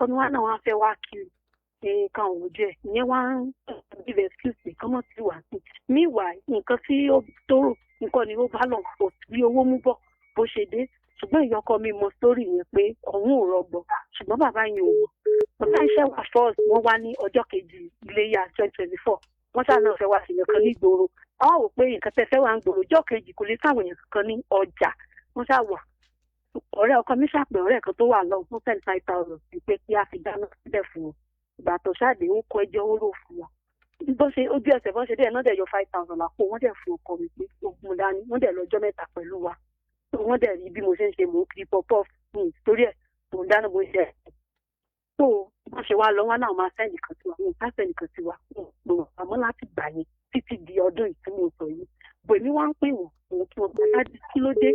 ọkọ mi wá náà wá fẹ́ wá kiri kan ò jẹ́ ìyẹn wá ń give excuse kọ́mọ̀ sí wà sí meanwhile nǹkan tí ó tóró nǹkan ni ó bá lọ pọ̀ bí owó mú bọ̀ bó ṣe dé ṣùgbọ́n ìyá ọkọ mi mọ sórí yẹn pé ọ̀hún ò rọgbọ ṣùgbọ́n bàbá yẹn ò wọ̀ bàbá iṣẹ́ wà fọ́ọ̀sì wọ́n wá ní ọjọ́ kejì iléyá 2024 wọ́n ṣáà náà fẹ́ wá sí nǹkan ní ìgboro àwọn wò pé nǹkan tẹ́ fẹ́ wà ń gbòòrò ọjọ́ kejì kò lè sáwọn èèyàn kankan ní ọjà wọ́n ṣáà wà ọ̀rẹ́ ọkọ mi ṣàpè ọ̀rẹ́ kan tó wà lọ fún 5,000 sí pé kí a fi dáná sílẹ̀ fún wọn ìgbà tó ṣáàdé ó kọ ẹjọ́ ó rò fún wọn bó ṣe ojú ẹsẹ̀ bó ṣe dé ẹ̀ náà dẹ̀ yọ 5,000 lápò wọ́n dẹ̀ fún ọkọ mi pé ogun dání wọ́n dẹ̀ lọ́jọ́ mẹ́ta pẹ̀lú wa wọ́n dẹ̀ rí bí mo ṣe ń ṣe mò ń kiri pọpọ́ torí ẹ̀ mò ń dáná bó ṣe ẹ̀ tó wọ́n ṣe wá lọ wọn náà máa sẹ́ẹ̀nì kan sí wa wọn ká sẹ́ẹ̀nì kan sí wa wọn àmọ́ láti gbà yẹn títí di ọdún yìí tí mo sọ yìí bò èmi wá ń pè wọ́n òun kí wọ́n bá kí ló dé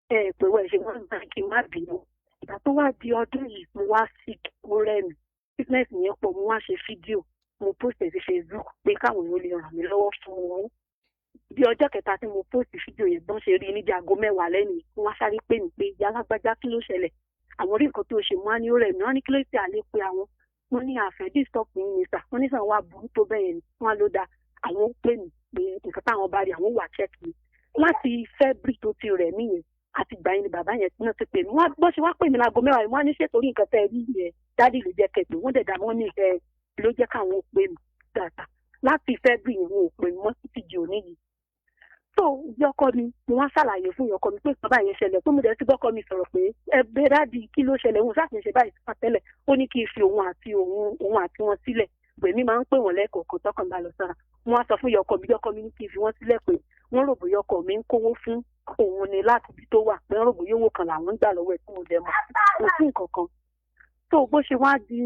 pé wọ́n ṣe wọ́n gbà kí n má bínú ìgbà tó wá di ọdún yìí mo wá sick mo rẹ́mi sickness yẹn pọ̀ mo wá ṣe fídíò mo post ẹ̀ sí Facebook pé káwọn èèyàn lè ràn mí lọ́wọ́ fún wọn bí ọjọ́ kẹta tí mo post fídíò yẹn bọ́n ṣe rí níbi aago 10 lẹ́yìn wọ́n sáré pè mí pé ìyá alágbájá kí ló ṣẹlẹ̀ àwọn orí nǹkan tó ṣe mọ́ á ní ó rẹ̀ mí wọ́n ní kí ló ṣe àlẹ́ pé àwọn wọ́n ní àfẹ́dí stop ní ìsà wọ́n ní sàn wá burú tó bẹ́ẹ̀ ni wọ́n ló da àwọn ó pè mí pé nǹkan táwọn bá rí àwọn wà check mi láti February tó ti rẹ̀ mí yẹn àti gbà yín ni bàbá yẹn náà ti pè mí wọ́n bọ́ ṣe wá pè mí láago 10 wọ́n á ní ṣètò orí nǹkan tẹ́ rí yẹn dádì ló jẹ́ kẹ̀pẹ́ wọ́n dẹ̀ dá wọ́n ní ìfẹ́ ló jẹ́ káwọn ó pè mí dáadáa láti February yẹn wọn ò pè mí mọ́ títí di òní yìí so yọkọ mi mo wá ṣàlàyé fún yọkọ mi pé bàbá yẹn ṣẹlẹ̀ tó mo dẹ̀ sí bọ́kọ mi sọ̀rọ̀ pé ẹgbẹ́ dádì kí ló ṣẹlẹ̀ òun ṣáà ti ń ṣe báyìí fún àtẹ́lẹ̀ ó ní kí n fi òun àti wọn sílẹ̀ pé mi máa ń pè wọ́n lẹ́ẹ̀kọ̀ọ̀kan tọkàn bá lọ sára wọ́n á sọ fún yọkọ mi ní kí n fi wọ́n sílẹ̀ pé wọ́n rò bóyá ọkọ mi ń kówó fún òun ni láti ibi tó wà pé wọ́n rò bóyá owó kan làwọn ń gbà lọ́wọ́ ẹ̀ tí mo dẹ̀ mọ̀ kò sí nǹkan kan tó bó ṣe wá di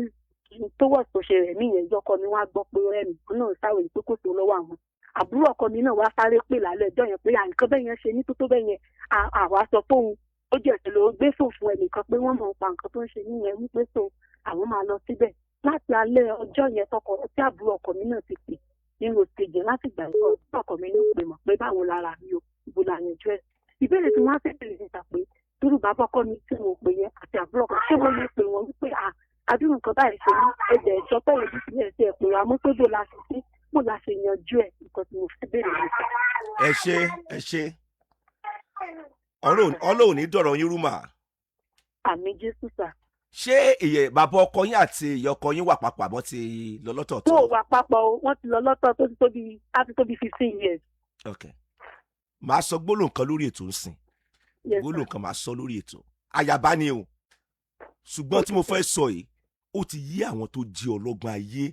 tó wọ̀ tó ṣe rẹ̀ mí yẹn yọkọ mi wá gbọ́ pé rẹ̀ mi náà sáwèé pé kò tó lọ́wọ́ àwọn àbúrò ọkọ mi náà wá sáré pè lálẹ́ ẹjọ́ yẹn pé àǹkan bẹ́ẹ̀ yẹn ṣe ní tó bẹ́ẹ̀ yẹn àwa sọ fóun ó jẹ́ ẹ̀sẹ̀ ló gbé sùn fún ẹnìkan pé wọ́n mọ̀ ń pa nǹkan tó ń ṣe níyẹn wípé so àwọn máa lọ síbẹ̀ láti alẹ́ ọjọ́ yẹn tí àbúrò ọkọ mi náà ti pè nínú stage láti gbà yẹn ọkọ mi ní pè mọ̀ pé báwo lára mi ò ibo la yanjú ẹ̀ ìbéèrè tí wọ́n á fẹ́ bèrè níta pé dúró bàbá ọkọ mi tí mo pè yẹn àti àbúrò ọkọ ṣé wọ́n lè pè wọ́n wípé àdúrà nǹkan báyìí ṣe ní ẹ̀jẹ̀ ìjọ pẹ̀lú bí sílẹ̀ ṣe ẹ̀pẹ̀ wa mú pé bó la ṣe sí bó la ṣe yanjú ẹ̀ nǹkan tí mo fẹ́ bèrè níta. ẹ ṣe ọlọ́run ní dọ̀rọ̀ yín rúmà. àmì Jésù sà. ṣé bàbá ọkọ yín àti ìyá ọkọ yín wà papọ̀ àbọ̀ ti lọ lọ́tọ̀ọ̀tọ̀? tó wà papọ̀ o wọ́n ti lọ lọ́tọ̀ tó ti tó bí 15 years. ok màá sọ gbólóhùn kan lórí ètò ńsìn gbólóhùn kan màá sọ lórí ètò àyàbá ni o ṣùgbọ́n tí mo fẹ́ sọ yìí ó ti yí àwọn tó jí ọlọ́gbọ́n ayé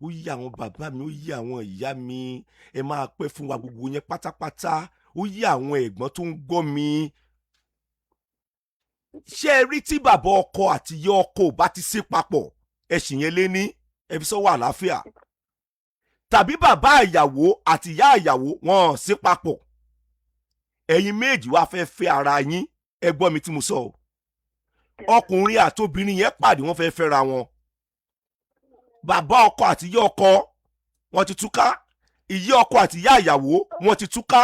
ó yí àwọn bàbá mi ó yí àwọn ìyá mi ẹ máa pẹ́ fún wa gbogbo yẹn pátápátá ó yí àwọn ẹ̀gbọ́n tó ń gbọ́ mi. ṣé ẹ rí tí bàbá ọkọ àti ìyá ọkọ ò bá ti sí papọ̀ ẹ sì yẹn lé ní ẹ fi sọ́wọ́ àlàáfíà tàbí bàbá ìyàwó àti ìyá ìyàwó wọn sí papọ̀ ẹ̀yin méjì wá fẹ́ fẹ́ ara yín ẹ gbọ́ mi tí mo sọ o ọkùnrin àtobìnrin yẹn pàdé wọ́n fẹ́ fẹ́ra wọn bàbá ọkọ àti ìyá ọkọ wọ́n ti túká ìyá ọkọ àti ìyá ìyàwó wọ́n ti túká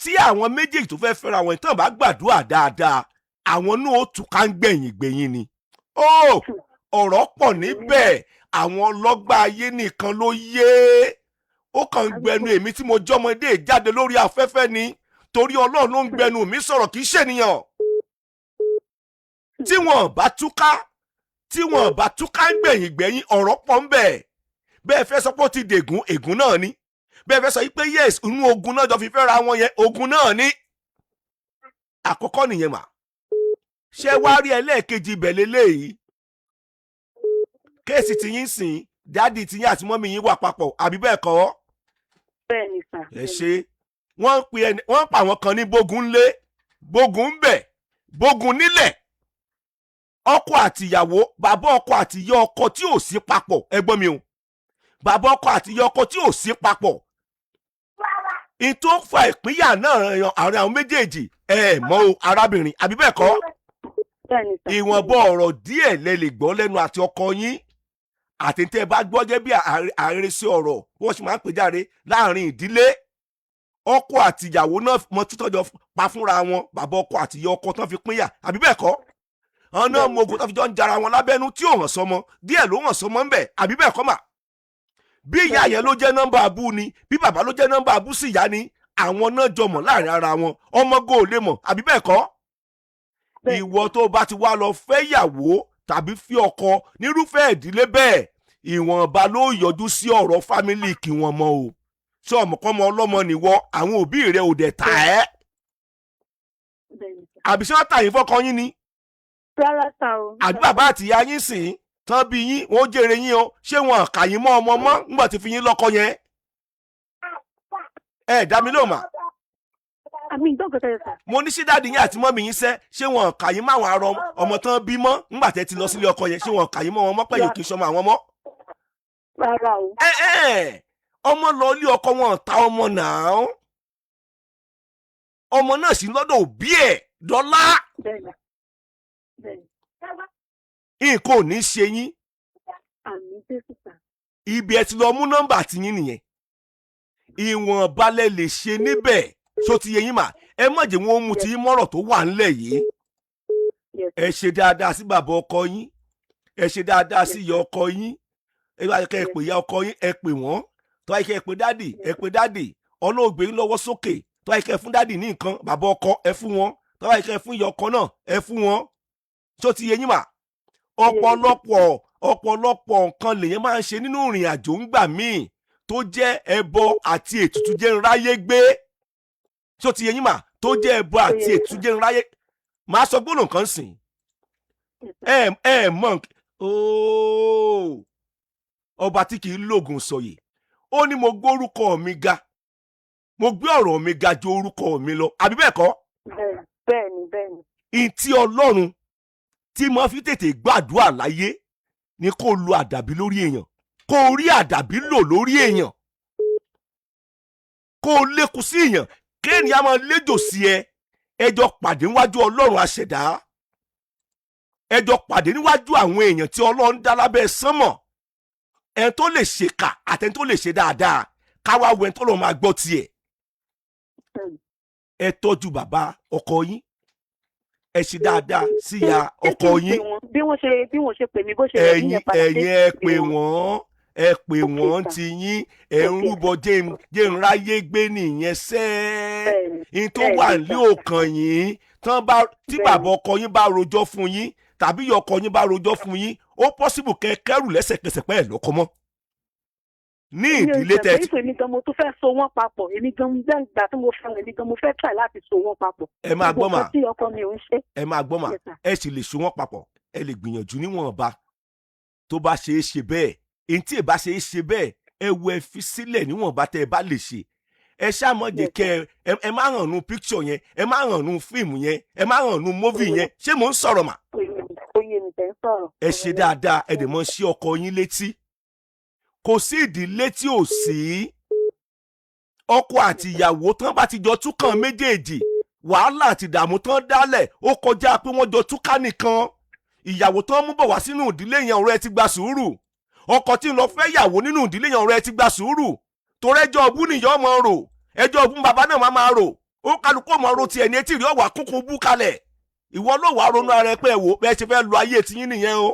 tí àwọn méjèèjì tó fẹ́ fẹ́ra wọn ìtàn bá gbàdúrà dáadáa àwọn náà ó túká ń gbẹ̀yìn ni ó ọ̀rọ̀ pọ̀ níbẹ̀ àwọn ọlọ́gbà ayé nìkan ló yé ó kàn ń gbẹnu èmi tí mo jọmọdé jáde lórí afẹ́fẹ́ ni torí Ọlọ́run ló ń gbẹnu mi sọ̀rọ̀ kì í ṣènìyàn tí wọn bá túká ń gbẹ̀yìn ọ̀rọ̀ pọ̀ ń bẹ̀ bẹ́ẹ̀ fẹ́ sọ pé ó ti dègún ègún náà ni bẹ́ẹ̀ fẹ́ sọ pé yes inú ogun náà jọ fi fẹ́ ra wọn yẹn ogun náà ni àkọ́kọ́ nìyẹn mà ṣé wá rí ẹlẹ́ẹ̀kejì ibẹ̀ lélẹ́yìí kéèsì tí yín sìn dáàdì tí yín àti mọ́mí yín wà papọ̀ àbí bẹ́ẹ̀ kọ́? bẹ́ẹ̀ ni sà. ẹ ṣe wọ́n pa àwọn kan ní bógun ńlé bógun ń bẹ̀ bógun nílẹ̀ ọkọ àtìyàwó bàbá ọkọ àti ìyá ọkọ tí ò sí papọ̀ ẹ gbọ́ mi o bàbá ọkọ àti ìyá ọkọ tí ò sí papọ̀ in tó fa ìpínyà náà àárín àwọn méjèèjì ẹ mọ̀ o arábìnrin àbí bẹ́ẹ̀ kọ́ ìwọ̀nba ọ̀rọ̀ díẹ̀ lẹ lè gbọ́ lẹ́nu àti ọkọ yín àti tẹ́ ẹ bá gbọ́ jẹ́ bí àrẹsí ọ̀rọ̀ wọ́n sì máa ń pè jáde láàrin ìdílé ọkọ àti ìyàwó náà mọ títọ́jọ pa fúnra wọn bàbá ọkọ àti ìyá ọkọ tán fi pínyà àbí bẹ́ẹ̀ kọ́ ọ̀nà mogun tó fi jọ ń jara wọn lábẹ́nú tí ò hàn sọmọ díẹ̀ ló hàn sọmọ ń bẹ̀ àbí bẹ́ẹ̀ kọ́ mà. bí ìyá yẹn ló jẹ́ nọ́mbà abú ni bí bàbá ló jẹ́ nọ́mbà abú sí ìyá ni àwọn náà jọ mọ̀ láàrin ara wọn ọmọ go ò lè mọ̀ àbí bẹ́ẹ̀ kọ́. ìwọ tó bá ti wá lọ fẹ́ yàwó tàbí fi ọkọ nírúfẹ́ ìdílé bẹ́ẹ̀ ìwọ̀nba ló yọjú sí ọ̀rọ̀ fámílì kí wọ́n mọ̀ o ṣé ọmọkọ́mọ ọlọ́mọ nìwọ àwọn òbí rẹ ò dẹ̀ tà ẹ́ àbí ṣé wọ́n tà yín fọ́kọ yín ni. rárá ta o. àbí bàbá àti ìyá yín sìn tán bí yín wọ́n jèrè yín o ṣé wọn kà yín mọ́ ọmọ mọ́ ńgbà tí fi yín lọ́kọ yẹn. ẹ dá mi lóhùn mà. àmì ìdọ́gọ̀tà yẹn sà. mo ní sí dáàdi yín àti mọ́mì yín sẹ́ ṣé wọn kà yín máwọn arọ ọmọ tán bí mọ́ ńgbà tẹ́ ti lọ sílé ọkọ yẹn ṣé wọn kà yín mọ́ wọn mọ́ pẹ̀yìn kì í ṣọmọ àwọn mọ́. rárá o. ọmọ lọ ilé ọkọ wọn ta ọmọ náà ọmọ náà sì lọ́dọ̀ òbí ẹ̀ dọ́là. bẹ́ẹ̀ni bẹ́ẹ̀ni. nǹkan ò ní ṣe yín. àmì jésù sà. ibi ẹ ti lọ mú nọ́mbà tiyín nìyẹn ìwọ̀n balẹ̀ lè ṣe níbẹ̀ ṣó ti yẹ yín mà ẹ má jẹ́ wọn mú ti mọ́rọ̀ tó wà ńlẹ̀ yìí. ẹ ṣe dáadáa sí bàbá ọkọ yín ẹ ṣe dáadáa sí ìyá ọkọ yín ẹ bá kẹ́ ẹ pè ìyá ọkọ yín ẹ pè wọ́n tó bá kẹ́ ẹ pè dáàdì ẹ pè dáàdì ọlọ́ọ̀gbẹ́ yín lọ́wọ́ sókè tó bá kẹ́ ẹ fún dáàdì ní nǹkan bàbá ọkọ ẹ fún wọn tó bá kẹ́ ẹ fún ìyá ọkọ náà ẹ fún wọn ṣó ti yẹ yín mà ọ̀pọ̀lọpọ̀ nǹkan lèyẹn máa ń ṣe nínú ìrìn àjò ńgbà míì tó jẹ́ ẹbọ àti ètùtù jẹ́ nráyé gbé ṣó ti yẹ yín mà tó jẹ́ ẹbọ àti ètùtù jẹ́ nráyé máa sọ gbólóhùn kan sìn ẹ mọ̀ ọba tí kì í lògùn sọyè ó ní mo gbórúkọ mi ga mo gbé ọ̀rọ̀ mi ga ju orúkọ mi lọ àbí bẹ́ẹ̀ kọ́. bẹ́ẹ̀ni. ìtì ọlọ́run tí mo fi tètè gbàdúrà láyé ni kó lo àdàbí lórí èèyàn kó rí àdàbí lò lórí èèyàn kó lékun sí èèyàn kéèyàn á máa léjò sí ẹjọ́ pàdé níwájú ọlọ́run àṣẹ̀dá ẹjọ́ pàdé níwájú àwọn èèyàn tí ọlọ́run dá lábẹ́ sánmọ̀ ẹni tó lè ṣèkà àtẹni tó lè ṣe dáadáa káwá wo ẹni tó lọ́ọ́ máa gbọ́ tiẹ̀ ẹ tọ́jú bàbá ọkọ yín ẹ ṣe dáadáa sí ìyá ọkọ yín. bí wọ́n ṣe pè mí bó ṣe rẹ̀ níyẹn padà ẹ̀yin ẹ pè wọ́n ti yín ẹ ń rúbọ jẹ́ ń ráyé gbé nìyẹn sẹ́ẹ̀ ní tó wà ní òkàn yín tí bàbá ọkọ yín bá rojọ́ fún yín tàbí ìyá ọkọ yín bá rojọ́ fún yín ó pọ́sibù kẹ́rù lẹ́sẹ̀kẹsẹ̀ pẹ́ ẹ̀ lọ́kọ mọ́. ní ìdílé tẹ́ ti. èmi gan mo tún fẹ́ so wọ́n papọ̀ èmi gan gbà tí mo fẹ́ èmi gan mo fẹ́ try láti so wọ́n papọ̀. ẹ máa gbọ́ mà tí ọkọ mi ò ń ṣe. ẹ máa gbọ́ mà ẹ sì lè so wọ́n papọ̀ ẹ lè gbìyànjú níwọ̀nba tó bá ṣe é ṣe bẹ́ẹ̀ èyí tí ẹ bá ṣe é ṣe bẹ́ẹ̀ ẹ wo ẹ fi sílẹ̀ níwọ̀nba tẹ́ ẹ bá lè ṣe ẹ ṣàmọ̀jẹ̀ kẹ́ ẹ má hàn nu picture yẹn ẹ má hàn nu fíìmù yẹn ẹ má hàn nu movie yẹn ṣé mò ń sọ̀rọ̀ mà. ẹ ṣe dáadáa ẹ dẹ̀ mọ́ sí ọkọ yín létí kò sí ìdílé tí ò sí ọkọ àti ìyàwó tán bá ti jọ túkàn méjèèjì wàhálà àti ìdààmú tán dálẹ̀ ó kọjá pé wọ́n jọ túká nìkan ìyàwó tán mú bọ̀ wá sínú ìdílé yẹn ọ̀rọ̀ ẹ ti gba sùúrù ọkọ tí ń lọ fẹ́ yàwó nínú ìdílé yẹn ọ̀rọ̀ ẹ ti gba sùúrù torí ẹjọ́ ọbú nìyọ́ ọmọ rò ẹjọ́ ọbú bàbá náà máa rò ó kálukú ọmọ ro tiẹ̀ ní etí rí ọ̀wà kúnkún bú kalẹ̀ ìwọ ló wàá ronú ara ẹ pé wò bẹ́ẹ̀ ṣe fẹ́ lo ayé tiyín nìyẹn o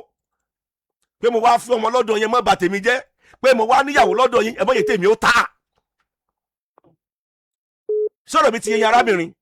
pé mo wá fún ọmọ lọ́dọ̀ yẹn má bà tèmi jẹ́ pé mo wá níyàwó lọ́dọ̀ yín ẹ mọ̀ yẹ tèmi ó ta sọ̀rọ̀ mi ti yẹn arábìnrin